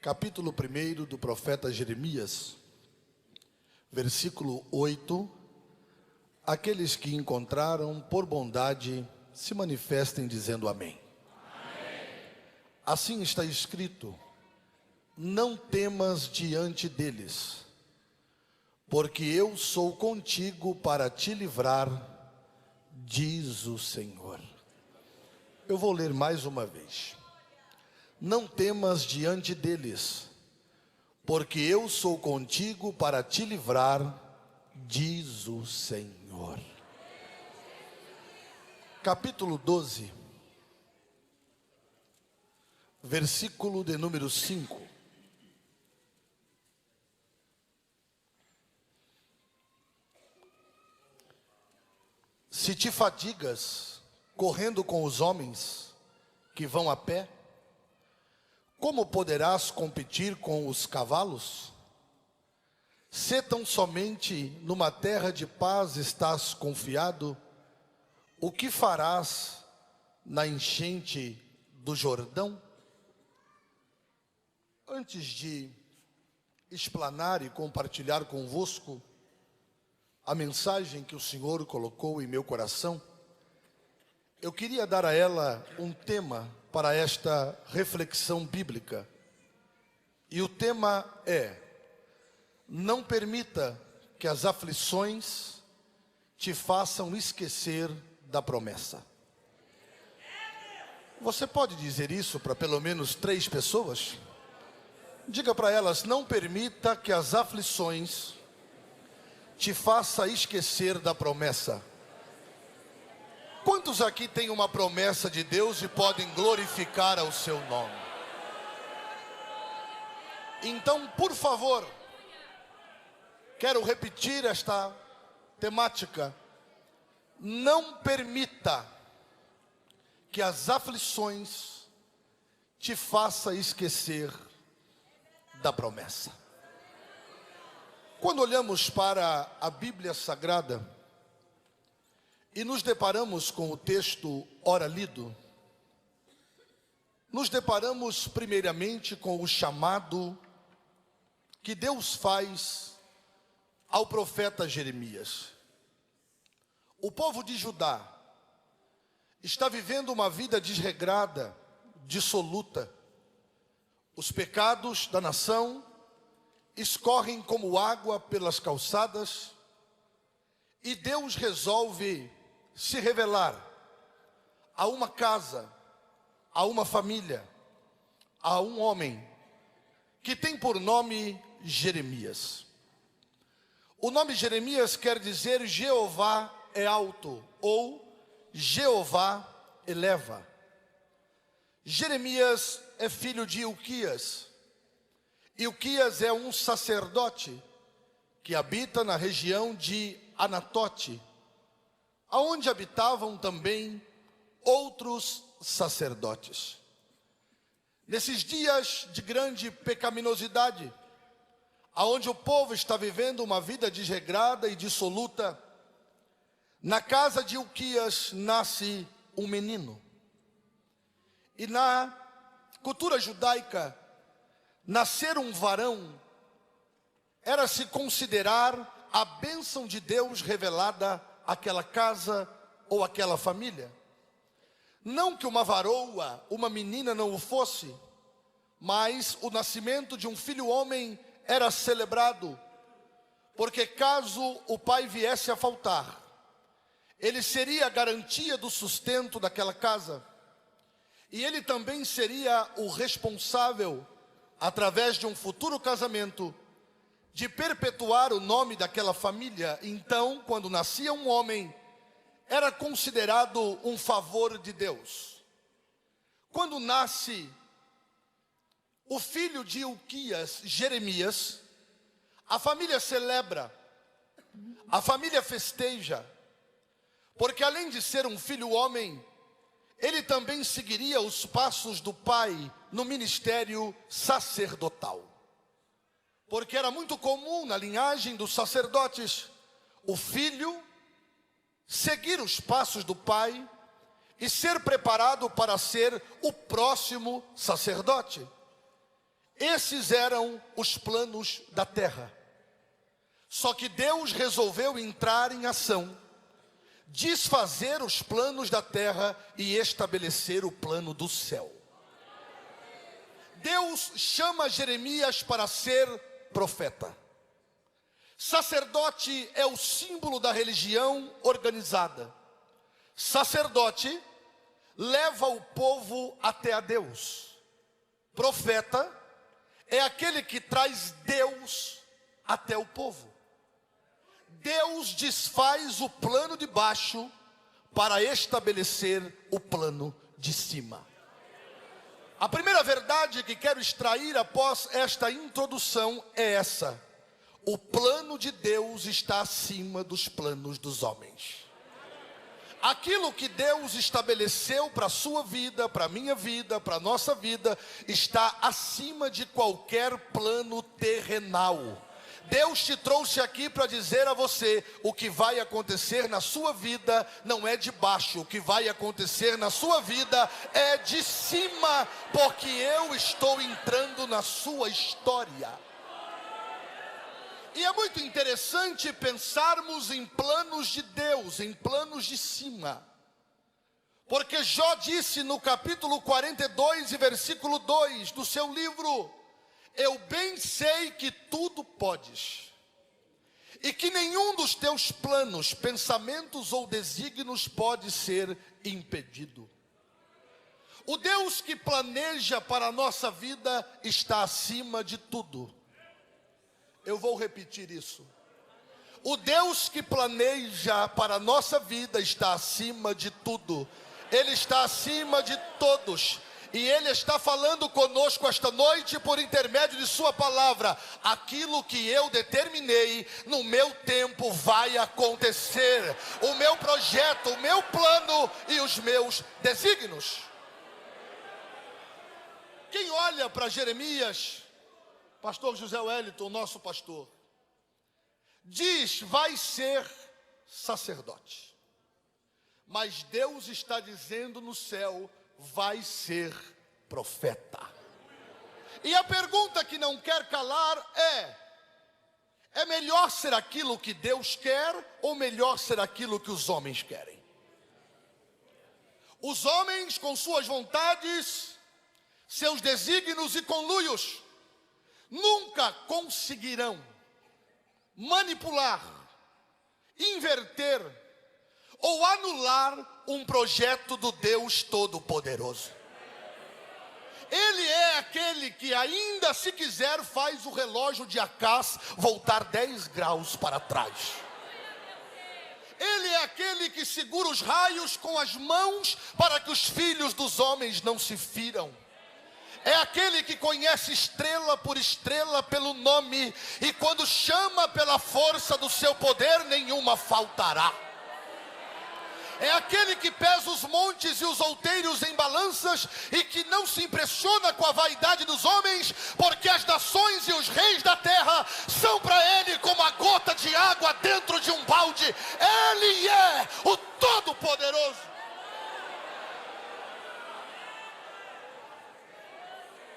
capítulo 1 do profeta Jeremias, versículo 8. Aqueles que encontraram por bondade se manifestem dizendo amém. Amém. Assim está escrito: não temas diante deles, porque eu sou contigo para te livrar, diz o Senhor. Eu vou ler mais uma vez. Não temas diante deles, porque eu sou contigo para te livrar, diz o Senhor. Capítulo 12, versículo de número 5. Se te fadigas correndo com os homens que vão a pé, como poderás competir com os cavalos? Se tão somente numa terra de paz estás confiado, o que farás na enchente do Jordão? Antes de explanar e compartilhar convosco a mensagem que o Senhor colocou em meu coração, eu queria dar a ela um tema para esta reflexão bíblica. E o tema é: não permita que as aflições te façam esquecer da promessa. Você pode dizer isso para pelo menos 3 pessoas? Diga para elas: não permita que as aflições te façam esquecer da promessa. Quantos aqui têm uma promessa de Deus e podem glorificar ao seu nome? Então, por favor, quero repetir esta temática. Não permita que as aflições te façam esquecer da promessa. Quando olhamos para a Bíblia Sagrada e nos deparamos com o texto ora lido, nos deparamos primeiramente com o chamado que Deus faz ao profeta Jeremias. O povo de Judá está vivendo uma vida desregrada, dissoluta. Os pecados da nação escorrem como água pelas calçadas, e Deus resolve se revelar a uma casa, a uma família, a um homem que tem por nome Jeremias. O nome Jeremias quer dizer Jeová é alto, ou Jeová eleva. Jeremias é filho de Ilquias. Ilquias é um sacerdote que habita na região de Anatote, aonde habitavam também outros sacerdotes. Nesses dias de grande pecaminosidade, aonde o povo está vivendo uma vida desregrada e dissoluta, na casa de Ilquias nasce um menino. E na cultura judaica, nascer um varão era se considerar a bênção de Deus revelada àquela casa ou àquela família. Não que uma varoa, uma menina não o fosse, mas o nascimento de um filho homem era celebrado, porque caso o pai viesse a faltar, ele seria a garantia do sustento daquela casa, e ele também seria o responsável, através de um futuro casamento, de perpetuar o nome daquela família. Então, quando nascia um homem, era considerado um favor de Deus. Quando nasce o filho de Ilquias, Jeremias, a família celebra, a família festeja, porque além de ser um filho homem, ele também seguiria os passos do pai no ministério sacerdotal. Porque era muito comum na linhagem dos sacerdotes o filho seguir os passos do pai e ser preparado para ser o próximo sacerdote. Esses eram os planos da terra. Só que Deus resolveu entrar em ação, desfazer os planos da terra e estabelecer o plano do céu. Deus chama Jeremias para ser profeta. Sacerdote é o símbolo da religião organizada. Sacerdote leva o povo até a Deus. Profeta é aquele que traz Deus até o povo. Deus desfaz o plano de baixo para estabelecer o plano de cima. A primeira verdade que quero extrair após esta introdução é essa: o plano de Deus está acima dos planos dos homens. Aquilo que Deus estabeleceu para a sua vida, para a minha vida, para a nossa vida, está acima de qualquer plano terrenal. Deus te trouxe aqui para dizer a você: o que vai acontecer na sua vida não é de baixo, o que vai acontecer na sua vida é de cima, porque eu estou entrando na sua história. E é muito interessante pensarmos em planos de Deus, em planos de cima. Porque Jó disse no capítulo 42 e versículo 2 do seu livro: eu bem sei que tudo podes, e que nenhum dos teus planos, pensamentos ou desígnios pode ser impedido. O Deus que planeja para a nossa vida está acima de tudo. Eu vou repetir isso. O Deus que planeja para a nossa vida está acima de tudo. Ele está acima de todos. E Ele está falando conosco esta noite por intermédio de sua palavra. Aquilo que eu determinei no meu tempo vai acontecer. O meu projeto, o meu plano e os meus desígnios. Quem olha para Jeremias, pastor José Wellington, nosso pastor, diz: vai ser sacerdote. Mas Deus está dizendo no céu: vai ser profeta. E a pergunta que não quer calar é melhor ser aquilo que Deus quer ou melhor ser aquilo que os homens querem? Os homens, com suas vontades, seus desígnios e conluios, nunca conseguirão manipular, inverter ou anular um projeto do Deus Todo-Poderoso. Ele é aquele que, ainda se quiser, faz o relógio de Acás voltar 10 graus para trás. Ele é aquele que segura os raios com as mãos para que os filhos dos homens não se firam. É aquele que conhece estrela por estrela pelo nome, e quando chama pela força do seu poder, nenhuma faltará. É aquele que pesa os montes e os outeiros em balanças e que não se impressiona com a vaidade dos homens, porque as nações e os reis da terra são para ele como a gota de água dentro de um balde. Ele é o Todo-Poderoso.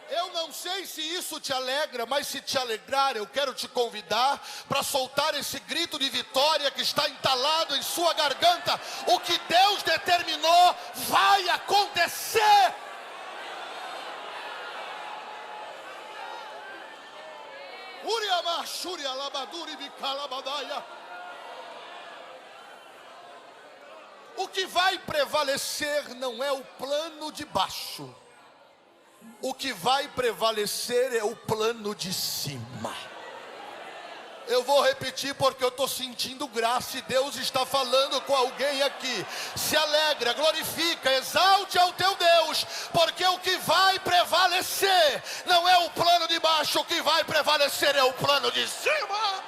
Eu não sei se isso te alegra, mas se te alegrar, eu quero te convidar para soltar esse grito de vitória que está entalado em sua garganta. O que Deus determinou vai acontecer. O que vai prevalecer não é o plano de baixo. O que vai prevalecer é o plano de cima. Eu vou repetir porque eu estou sentindo graça e Deus está falando com alguém aqui. Se alegra, glorifica, exalte ao teu Deus, porque o que vai prevalecer não é o plano de baixo, o que vai prevalecer é o plano de cima.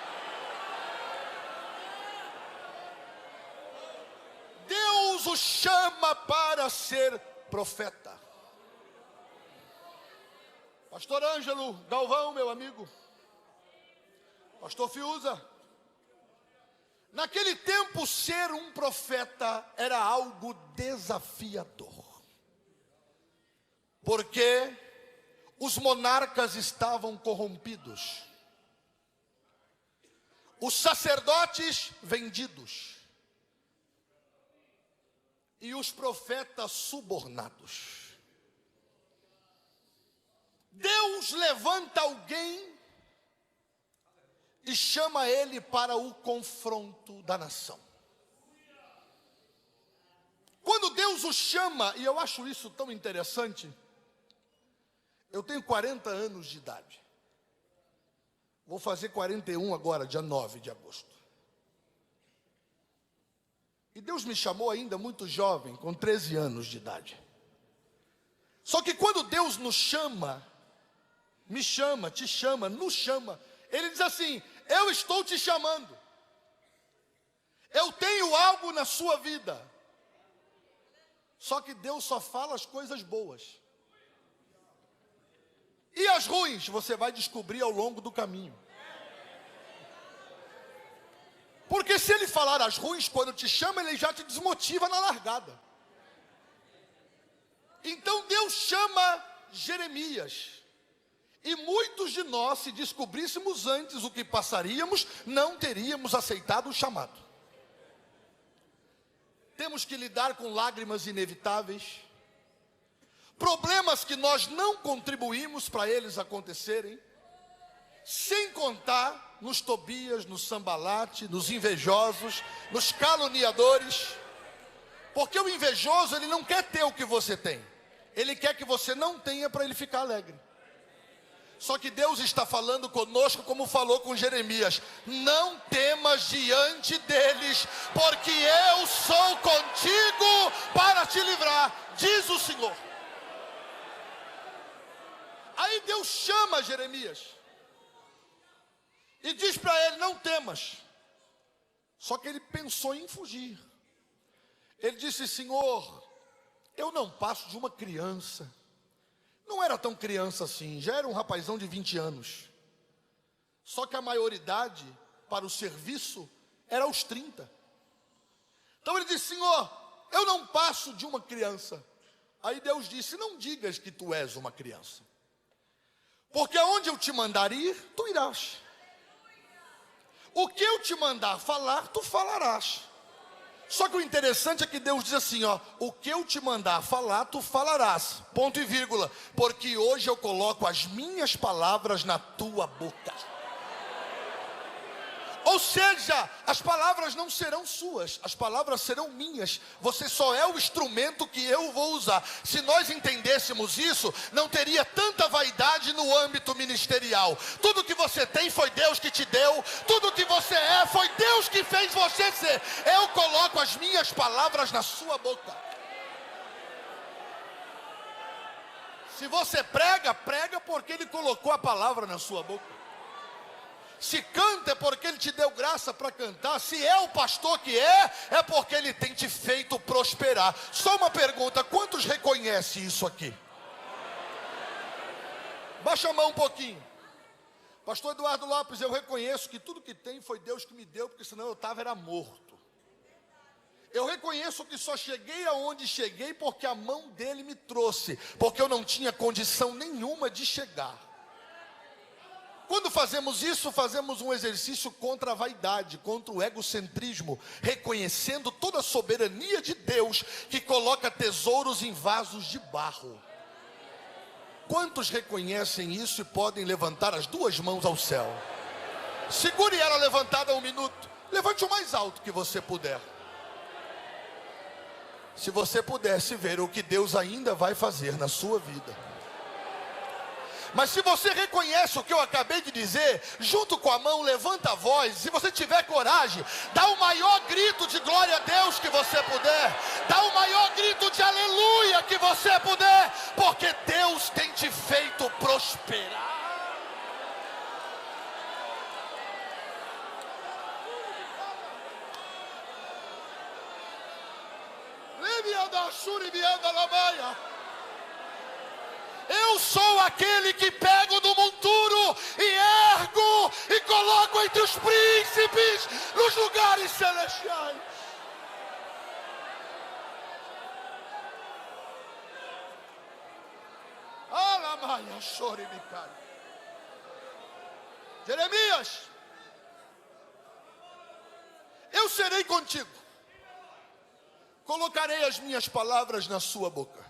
Deus o chama para ser profeta. Pastor Ângelo Galvão, meu amigo, pastor Fiuza, naquele tempo ser um profeta era algo desafiador, porque os monarcas estavam corrompidos, os sacerdotes vendidos e os profetas subornados. Deus levanta alguém e chama ele para o confronto da nação. Quando Deus o chama, e eu acho isso tão interessante, eu tenho 40 anos de idade. Vou fazer 41 agora, dia 9 de agosto. E Deus me chamou ainda muito jovem, com 13 anos de idade. Só que quando Deus nos chama, me chama, te chama, nos chama, Ele diz assim: eu estou te chamando. Eu tenho algo na sua vida. Só que Deus só fala as coisas boas. E as ruins você vai descobrir ao longo do caminho. Porque se Ele falar as ruins quando te chama, Ele já te desmotiva na largada. Então Deus chama Jeremias. E muitos de nós, se descobríssemos antes o que passaríamos, não teríamos aceitado o chamado. Temos que lidar com lágrimas inevitáveis, problemas que nós não contribuímos para eles acontecerem, sem contar nos Tobias, nos Sambalate, nos invejosos, nos caluniadores. Porque o invejoso, ele não quer ter o que você tem, ele quer que você não tenha para ele ficar alegre. Só que Deus está falando conosco como falou com Jeremias: não temas diante deles, porque eu sou contigo para te livrar, diz o Senhor. Aí Deus chama Jeremias e diz para ele: não temas. Só que ele pensou em fugir. Ele disse: Senhor, eu não passo de uma criança. Não era tão criança assim, já era um rapazão de 20 anos. Só que a maioridade para o serviço era aos 30. Então ele disse: Senhor, eu não passo de uma criança. Aí Deus disse: não digas que tu és uma criança, porque aonde eu te mandar ir, tu irás. O que eu te mandar falar, tu falarás. Só que o interessante é que Deus diz assim, ó: o que eu te mandar falar, tu falarás, ponto e vírgula, porque hoje eu coloco as minhas palavras na tua boca. Ou seja, as palavras não serão suas, as palavras serão minhas. Você só é o instrumento que eu vou usar. Se nós entendêssemos isso, não teria tanta vaidade no âmbito ministerial. Tudo que você tem foi Deus que te deu. Tudo que você é foi Deus que fez você ser. Eu coloco as minhas palavras na sua boca. Se você prega, prega porque Ele colocou a palavra na sua boca. Se canta é porque Ele te deu graça para cantar. Se é o pastor que é porque Ele tem te feito prosperar. Só uma pergunta: quantos reconhecem isso aqui? Baixa a mão um pouquinho. Pastor Eduardo Lopes, eu reconheço que tudo que tem foi Deus que me deu, porque senão eu era morto. Eu reconheço que só cheguei aonde cheguei porque a mão dele me trouxe, porque eu não tinha condição nenhuma de chegar. Quando fazemos isso, fazemos um exercício contra a vaidade, contra o egocentrismo, reconhecendo toda a soberania de Deus, que coloca tesouros em vasos de barro. Quantos reconhecem isso e podem levantar as duas mãos ao céu? Segure ela levantada 1 minuto. Levante o mais alto que você puder. Se você pudesse ver o que Deus ainda vai fazer na sua vida. Mas se você reconhece o que eu acabei de dizer, junto com a mão, levanta a voz. Se você tiver coragem, dá o maior grito de glória a Deus que você puder. Dá o maior grito de aleluia que você puder. Porque Deus tem te feito prosperar. Eu sou aquele que pego do monturo e ergo e coloco entre os príncipes nos lugares celestiais. Alamaia. Jeremias, eu serei contigo, colocarei as minhas palavras na sua boca.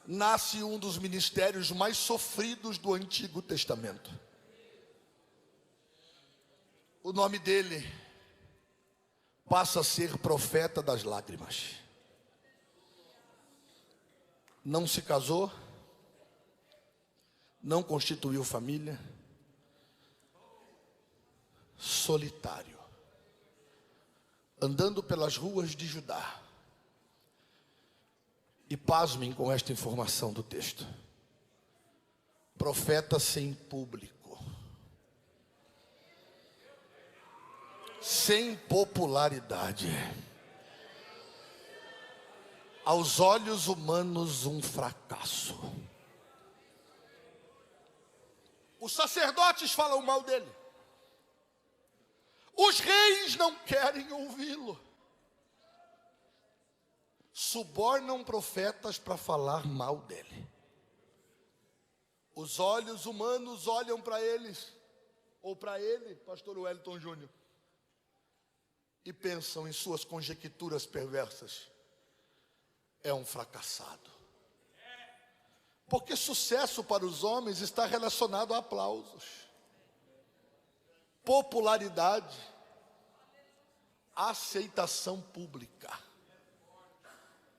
Nasce um dos ministérios mais sofridos do Antigo Testamento. O nome dele passa a ser profeta das lágrimas. Não se casou, não constituiu família, solitário, andando pelas ruas de Judá. E pasmem com esta informação do texto: profeta sem público, sem popularidade, aos olhos humanos um fracasso. Os sacerdotes falam mal dele, os reis não querem ouvi-lo, subornam profetas para falar mal dele. Os olhos humanos olham para eles, ou para ele, pastor Wellington Júnior, e pensam em suas conjecturas perversas: é um fracassado. Porque sucesso para os homens está relacionado a aplausos, popularidade, aceitação pública.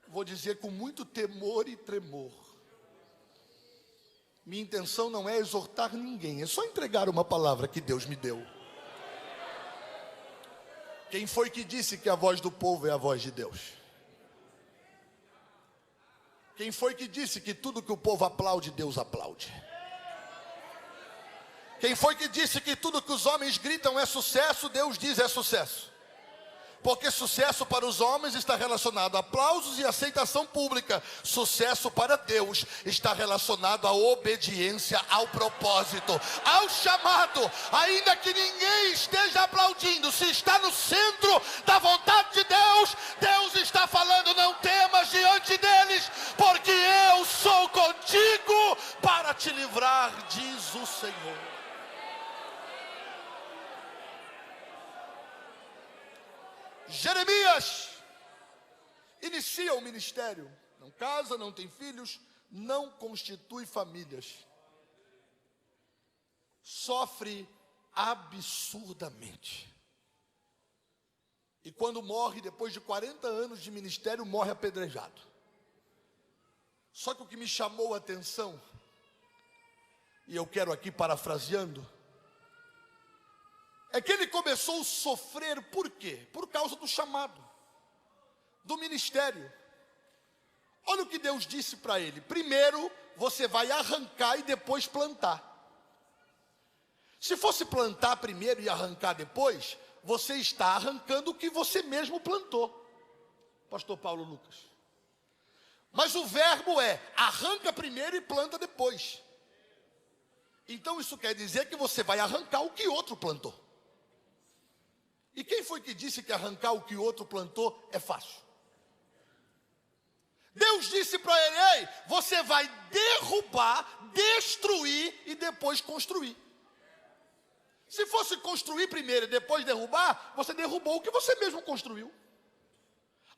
Vou dizer com muito temor e tremor. Minha intenção não é exortar ninguém, é só entregar uma palavra que Deus me deu. Quem foi que disse que a voz do povo é a voz de Deus? Quem foi que disse que tudo que o povo aplaude, Deus aplaude? Quem foi que disse que tudo que os homens gritam é sucesso, Deus diz é sucesso? Porque sucesso para os homens está relacionado a aplausos e aceitação pública. Sucesso para Deus está relacionado à obediência, ao propósito, ao chamado. Ainda que ninguém esteja aplaudindo, se está no centro da vontade de Deus, Deus está falando: não temas diante deles, porque eu sou contigo para te livrar, diz o Senhor. Jeremias inicia o ministério, não casa, não tem filhos, não constitui famílias, sofre absurdamente, e quando morre, depois de 40 anos de ministério, morre apedrejado. Só que o que me chamou a atenção, e eu quero aqui parafraseando, é que ele começou a sofrer. Por quê? Por causa do chamado, do ministério. Olha o que Deus disse para ele: primeiro você vai arrancar e depois plantar. Se fosse plantar primeiro e arrancar depois, você está arrancando o que você mesmo plantou, pastor Paulo Lucas. Mas o verbo é: arranca primeiro e planta depois. Então isso quer dizer que você vai arrancar o que outro plantou. E quem foi que disse que arrancar o que outro plantou é fácil? Deus disse para ele: ei, você vai derrubar, destruir e depois construir. Se fosse construir primeiro e depois derrubar, você derrubou o que você mesmo construiu.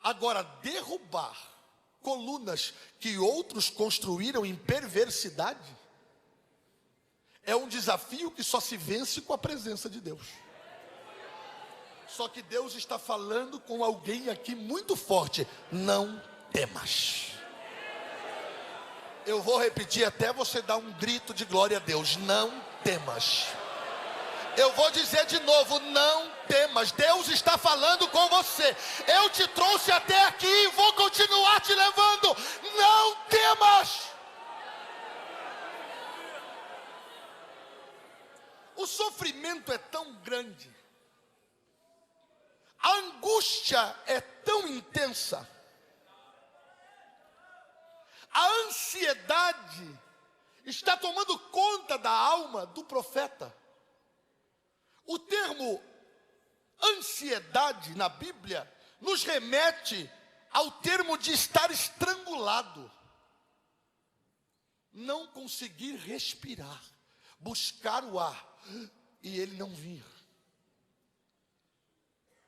Agora, derrubar colunas que outros construíram em perversidade é um desafio que só se vence com a presença de Deus. Só que Deus está falando com alguém aqui muito forte: não temas. Eu vou repetir até você dar um grito de glória a Deus: não temas. Eu vou dizer de novo: não temas. Deus está falando com você. Eu te trouxe até aqui e vou continuar te levando. Não temas. O sofrimento é tão grande, a angústia é tão intensa, a ansiedade está tomando conta da alma do profeta. O termo ansiedade na Bíblia nos remete ao termo de estar estrangulado. não conseguir respirar, buscar o ar, e ele não vir.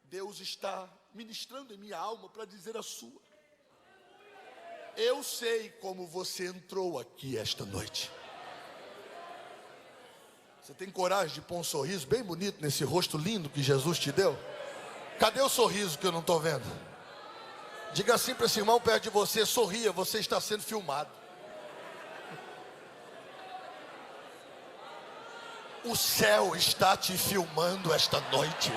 Deus está ministrando em minha alma para dizer a sua: eu sei como você entrou aqui esta noite. Você tem coragem de pôr um sorriso bem bonito nesse rosto lindo que Jesus te deu? Cadê o sorriso que eu não estou vendo? Diga assim para esse irmão perto de você: sorria, você está sendo filmado. O céu está te filmando esta noite.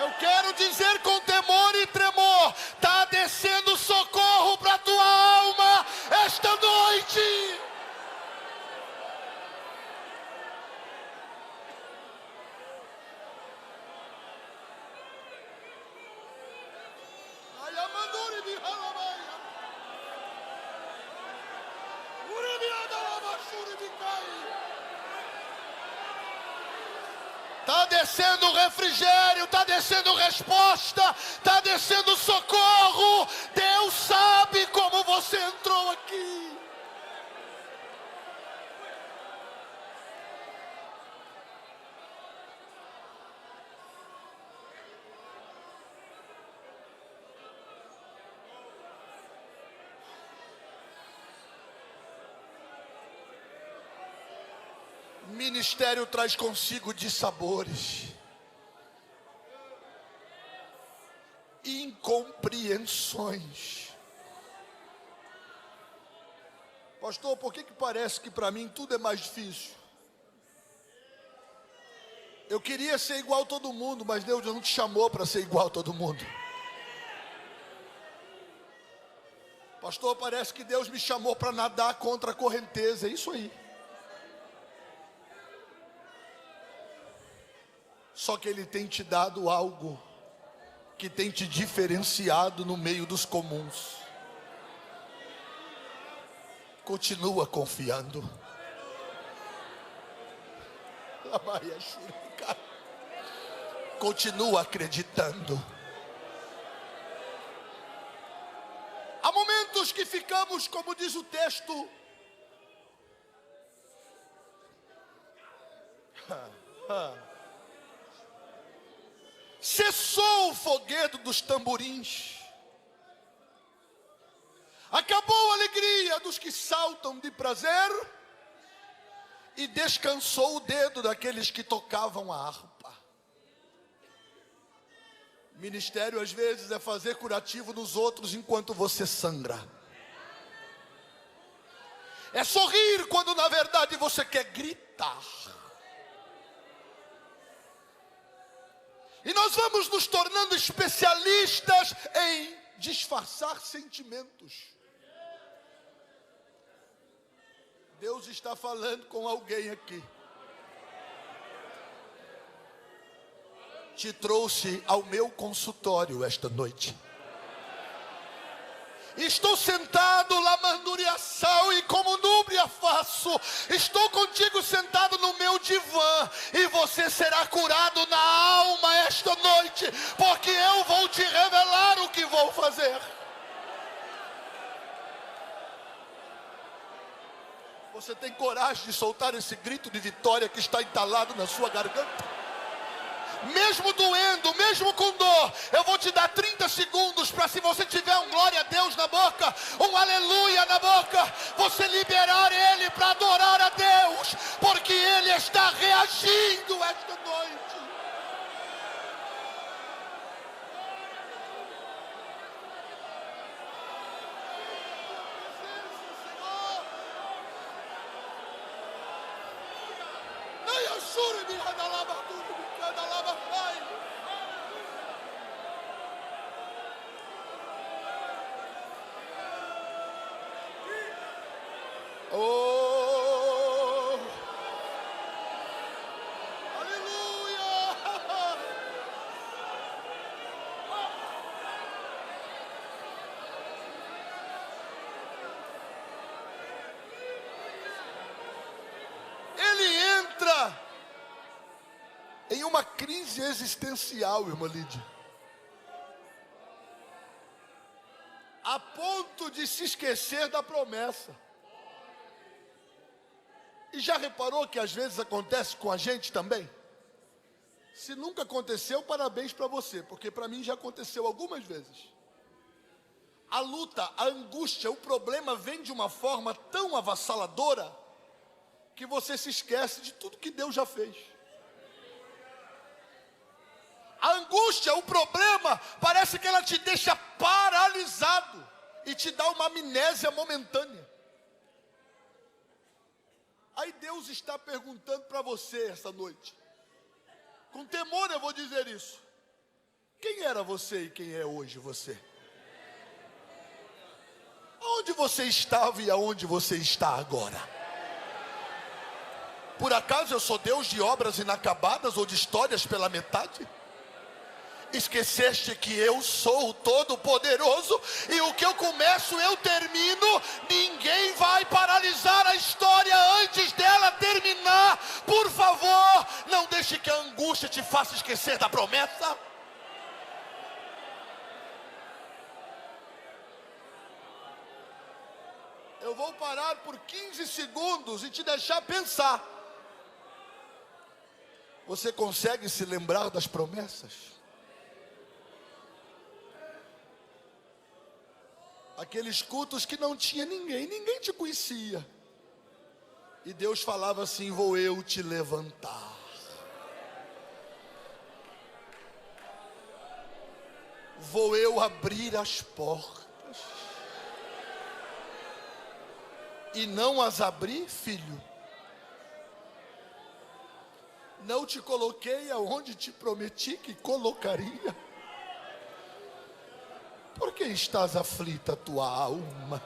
Eu quero dizer com temor e tremor: está descendo socorro para a tua alma esta noite. Está descendo refrigério, está descendo resposta, está descendo socorro. Deus sabe como você entrou aqui. Ministério traz consigo dissabores, incompreensões. Pastor, por que parece que para mim tudo é mais difícil? Eu queria ser igual a todo mundo, mas Deus não te chamou para ser igual a todo mundo. Pastor, parece que Deus me chamou para nadar contra a correnteza, é isso aí. Só que Ele tem te dado algo que tem te diferenciado no meio dos comuns. Continua confiando. Continua acreditando. Há momentos que ficamos, como diz o texto, cessou o foguedo dos tamborins, acabou a alegria dos que saltam de prazer, e descansou o dedo daqueles que tocavam a harpa. Ministério às vezes é fazer curativo nos outros enquanto você sangra. É sorrir quando na verdade você quer gritar. E nós vamos nos tornando especialistas em disfarçar sentimentos. Deus está falando com alguém aqui. Te trouxe ao meu consultório esta noite. Estou sentado lamanduriação e como núbria faço. Estou contigo sentado no meu divã, e você será curado na alma esta noite, porque eu vou te revelar o que vou fazer. Você tem coragem de soltar esse grito de vitória que está entalado na sua garganta? Mesmo doendo, mesmo com dor, eu vou te dar 30 segundos para, se você tiver um glória a Deus na boca, um aleluia na boca, você liberar Ele para adorar a Deus, porque Ele está reagindo esta noite. Oh, aleluia! crise existencial, irmã Lídia. A ponto de se esquecer da promessa. E já reparou que às vezes acontece com a gente também? Se nunca aconteceu, parabéns para você, porque para mim já aconteceu algumas vezes. A luta, a angústia, o problema vem de uma forma tão avassaladora que você se esquece de tudo que Deus já fez. A angústia, o problema, parece que ela te deixa paralisado e te dá uma amnésia momentânea. Aí Deus está perguntando para você essa noite, com temor eu vou dizer isso: quem era você e quem é hoje você? Aonde você estava e aonde você está agora? Por acaso eu sou Deus de obras inacabadas ou de histórias pela metade? Esqueceste que eu sou o Todo-Poderoso e o que eu começo eu termino. Ninguém vai paralisar a história antes dela terminar. Por favor, não deixe que a angústia te faça esquecer da promessa. Eu vou parar por 15 segundos e te deixar pensar. Você consegue se lembrar das promessas? Aqueles cultos que não tinha ninguém te conhecia. E Deus falava assim: vou eu te levantar. Vou eu abrir as portas. E não as abri, filho. Não te coloquei aonde te prometi que colocaria. Por que estás aflita a tua alma?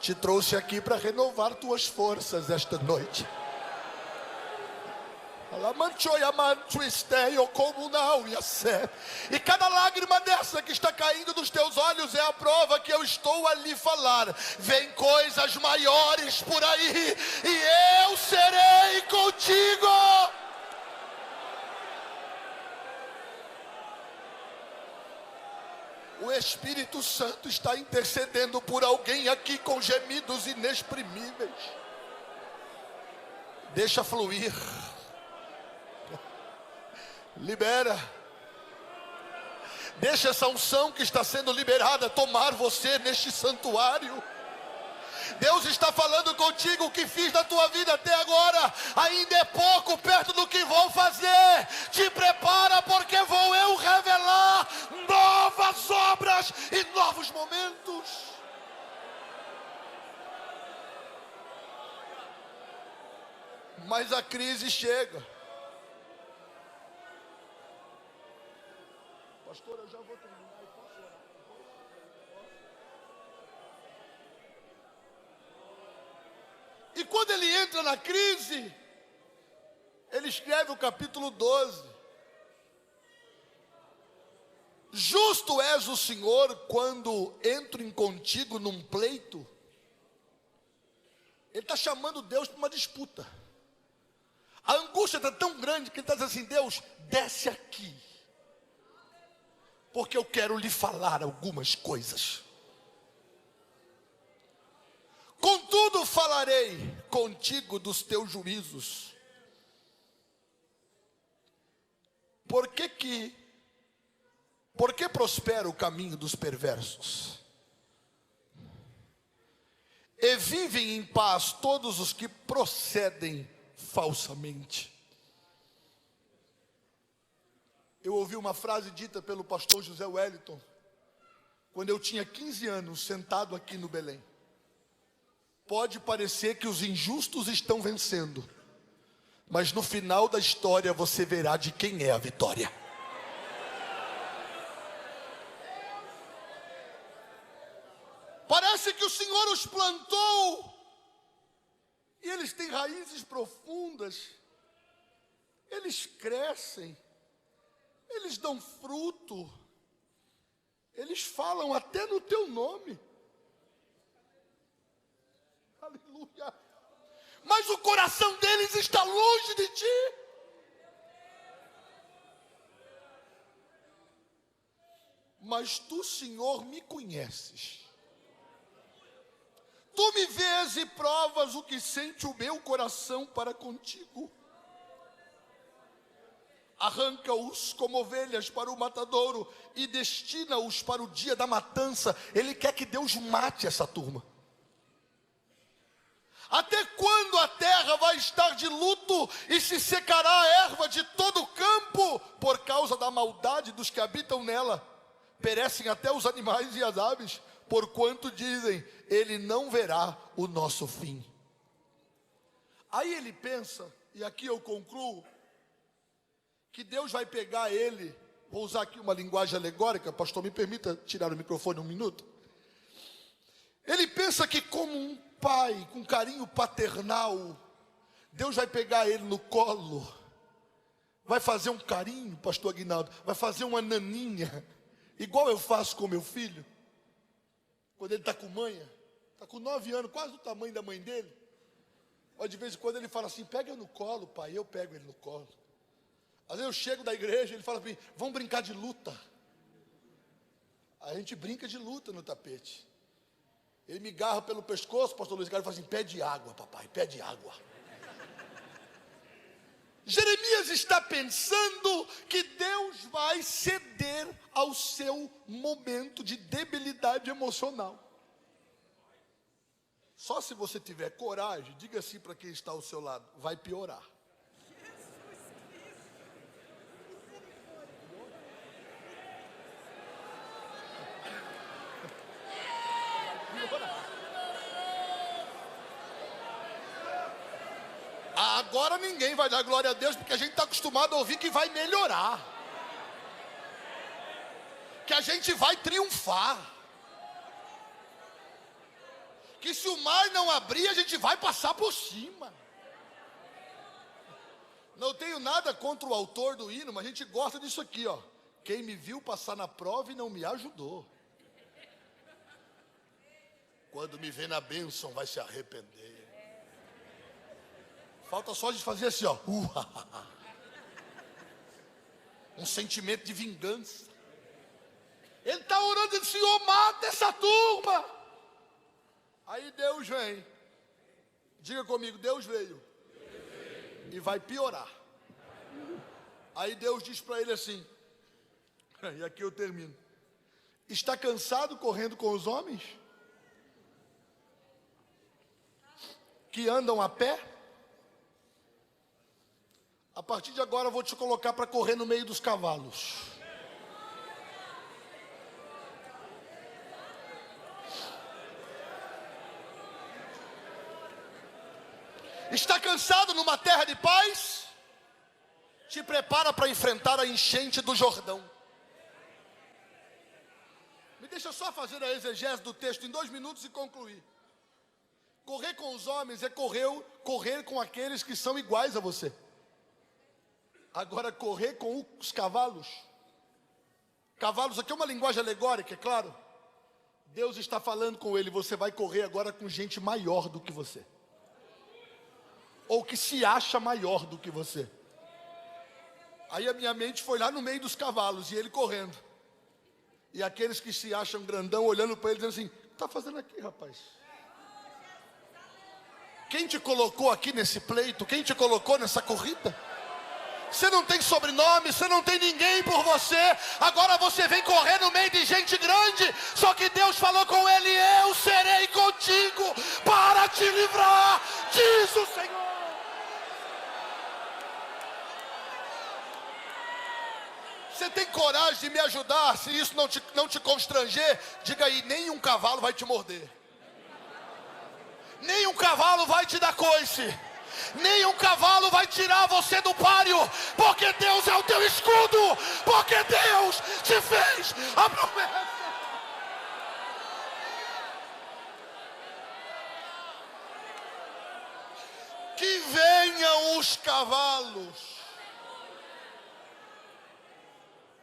Te trouxe aqui para renovar tuas forças esta noite. E cada lágrima dessa que está caindo dos teus olhos é a prova que eu estou a lhe falar. Vem coisas maiores por aí e eu serei contigo. O Espírito Santo está intercedendo por alguém aqui com gemidos inexprimíveis. Deixa fluir. Libera. Deixa essa unção que está sendo liberada tomar você neste santuário. Deus está falando contigo: o que fiz na tua vida até agora ainda é pouco perto do que vou fazer. Te prepara, porque vou eu revelar novas obras e novos momentos. Mas a crise chega. Pastor, eu já vou terminar e posso orar? E quando ele entra na crise, ele escreve o capítulo 12. Justo és o Senhor quando entro em contigo num pleito. Ele está chamando Deus para uma disputa. A angústia está tão grande que ele está dizendo assim: Deus, desce aqui, porque eu quero lhe falar algumas coisas. Contudo falarei contigo dos teus juízos. Por que prospera o caminho dos perversos? E vivem em paz todos os que procedem falsamente. Eu ouvi uma frase dita pelo pastor José Wellington, quando eu tinha 15 anos, sentado aqui no Belém. Pode parecer que os injustos estão vencendo, mas no final da história você verá de quem é a vitória. Parece que o Senhor os plantou e eles têm raízes profundas. Eles crescem, eles dão fruto, eles falam até no teu nome. Aleluia. Mas o coração deles está longe de ti. mas tu, Senhor, me conheces. Tu me vês e provas o que sente o meu coração para contigo. Arranca-os como ovelhas para o matadouro e destina-os para o dia da matança. Ele quer que Deus mate essa turma. Até quando a terra vai estar de luto e se secará a erva de todo o campo por causa da maldade dos que habitam nela? Perecem até os animais e as aves, porquanto dizem, ele não verá o nosso fim. Aí ele pensa, e aqui eu concluo, que Deus vai pegar ele, vou usar aqui uma linguagem alegórica, pastor, me permita tirar o microfone um minuto. Ele pensa que como um pai, com carinho paternal, Deus vai pegar ele no colo, vai fazer um carinho, pastor Aguinaldo, vai fazer uma naninha, igual eu faço com meu filho, quando ele está com manha, está com 9 anos, quase o tamanho da mãe dele. Ó, de vez em quando ele fala assim, pega eu no colo, pai, eu pego ele no colo. Às vezes eu chego da igreja, ele fala para mim, vamos brincar de luta. A gente brinca de luta no tapete. Ele me agarra pelo pescoço, pastor Luiz Carlos, e fala assim, pede água, papai, pede água. Jeremias está pensando que Deus vai ceder ao seu momento de debilidade emocional. Só se você tiver coragem, diga assim para quem está ao seu lado, vai piorar. Agora ninguém vai dar glória a Deus, porque a gente está acostumado a ouvir que vai melhorar, que a gente vai triunfar, que se o mar não abrir, a gente vai passar por cima. Não tenho nada contra o autor do hino, mas a gente gosta disso aqui, ó. Quem me viu passar na prova e não me ajudou, quando me vê na bênção vai se arrepender. Falta só de fazer assim, ó. Um sentimento de vingança. Ele está orando e diz, Senhor, mata essa turma. Aí Deus vem. Diga comigo, Deus veio. E vai piorar. Aí Deus diz para ele assim, e aqui eu termino. Está cansado correndo com os homens? Que andam a pé? A partir de agora eu vou te colocar para correr no meio dos cavalos. Está cansado numa terra de paz? Te prepara para enfrentar a enchente do Jordão. Me deixa só fazer a exegese do texto em 2 minutos e concluir. Correr com os homens é correr com aqueles que são iguais a você. Agora, correr com os cavalos. Cavalos aqui é uma linguagem alegórica, é claro. Deus está falando com ele, você vai correr agora com gente maior do que você. Ou que se acha maior do que você. Aí a minha mente foi lá no meio dos cavalos e ele correndo. E aqueles que se acham grandão olhando para ele dizendo assim, o que está fazendo aqui, rapaz? Quem te colocou aqui nesse pleito? Quem te colocou nessa corrida? Você não tem sobrenome, você não tem ninguém por você. Agora você vem correr no meio de gente grande. Só que Deus falou com ele, eu serei contigo para te livrar, diz o Senhor. Você tem coragem de me ajudar? Se isso não te constranger, diga aí, nenhum cavalo vai te morder. Nenhum cavalo vai te dar coice. Nenhum cavalo vai tirar você do páreo, porque Deus é o teu escudo, porque Deus te fez a promessa. Que venham os cavalos,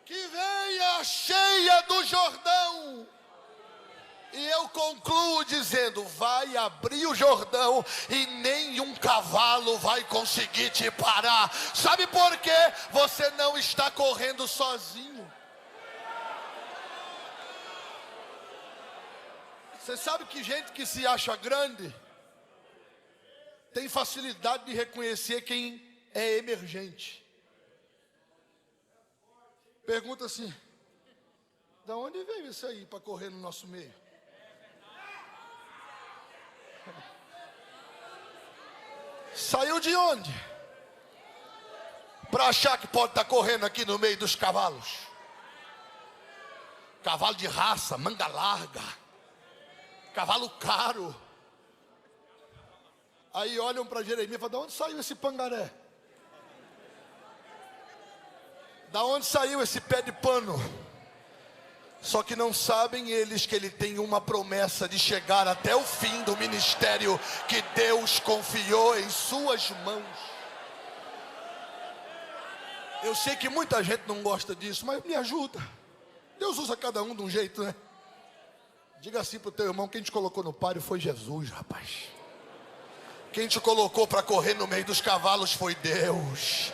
que venha a cheia do Jordão. E eu concluo dizendo, vai abrir o Jordão e nenhum cavalo vai conseguir te parar. Sabe por quê? Você não está correndo sozinho. Você sabe que gente que se acha grande tem facilidade de reconhecer quem é emergente. Pergunta assim: da onde veio isso aí para correr no nosso meio? Saiu de onde? Para achar que pode estar correndo aqui no meio dos cavalos. Cavalo de raça, manga larga, cavalo caro. Aí olham para Jeremias e falam: de onde saiu esse pangaré? Da onde saiu esse pé de pano? Só que não sabem eles que ele tem uma promessa de chegar até o fim do ministério que Deus confiou em suas mãos. Eu sei que muita gente não gosta disso, mas me ajuda. Deus usa cada um de um jeito, né? Diga assim pro teu irmão: quem te colocou no páreo foi Jesus, rapaz. Quem te colocou para correr no meio dos cavalos foi Deus.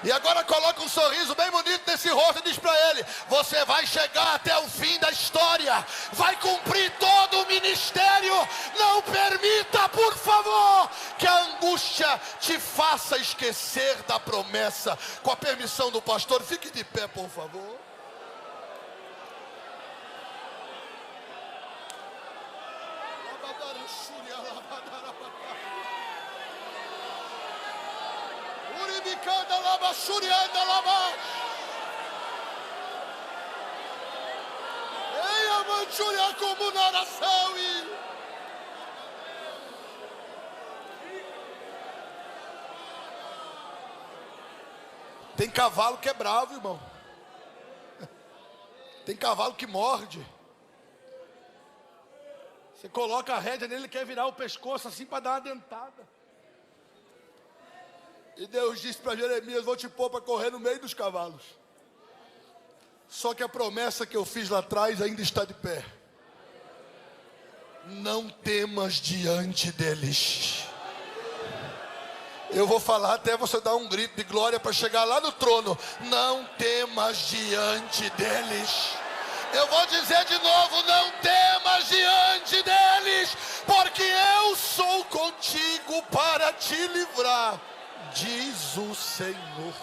E agora coloca um sorriso bem bonito nesse rosto e diz para ele: você vai chegar até o fim da história, vai cumprir todo o ministério. Não permita, por favor, que a angústia te faça esquecer da promessa. Com a permissão do pastor, fique de pé, por favor. Tem cavalo que é bravo, irmão. Tem cavalo que morde. Você coloca a rédea nele, ele quer virar o pescoço assim para dar uma dentada. E Deus disse para Jeremias: vou te pôr para correr no meio dos cavalos. Só que a promessa que eu fiz lá atrás ainda está de pé. Não temas diante deles. Eu vou falar até você dar um grito de glória para chegar lá no trono. Não temas diante deles. Eu vou dizer de novo: não temas diante deles, porque eu sou contigo para te livrar, diz o Senhor.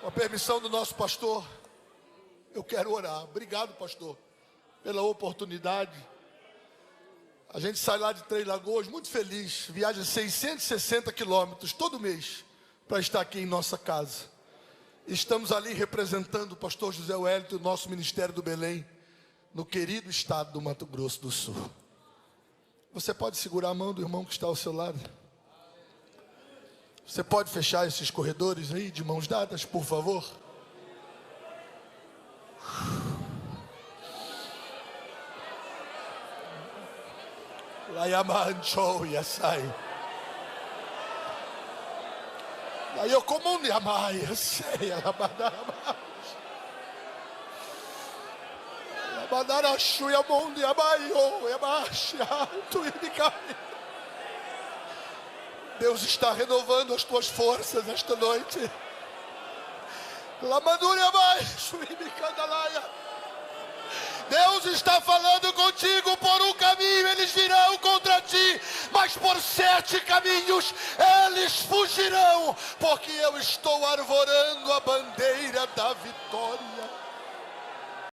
Com a permissão do nosso pastor, eu quero orar. Obrigado, pastor, pela oportunidade. A gente sai lá de Três Lagoas muito feliz, viaja 660 quilômetros todo mês para estar aqui em nossa casa. Estamos ali representando o pastor José Wellington e o nosso ministério do Belém, no querido estado do Mato Grosso do Sul. Você pode segurar a mão do irmão que está ao seu lado? Você pode fechar esses corredores aí de mãos dadas, por favor? Layamancho Yasai. Eu como um Yamai, sei, Alabadarama. Alabadarama, Yamundi, Yamaio, Yamashi, tu Ibicai. Deus está renovando as tuas forças esta noite. Lamanduria mais, Ibicandalaia. Deus está falando contigo por um caminho, eles virão contra ti, mas por 7 caminhos eles fugirão, porque eu estou arvorando a bandeira da vitória.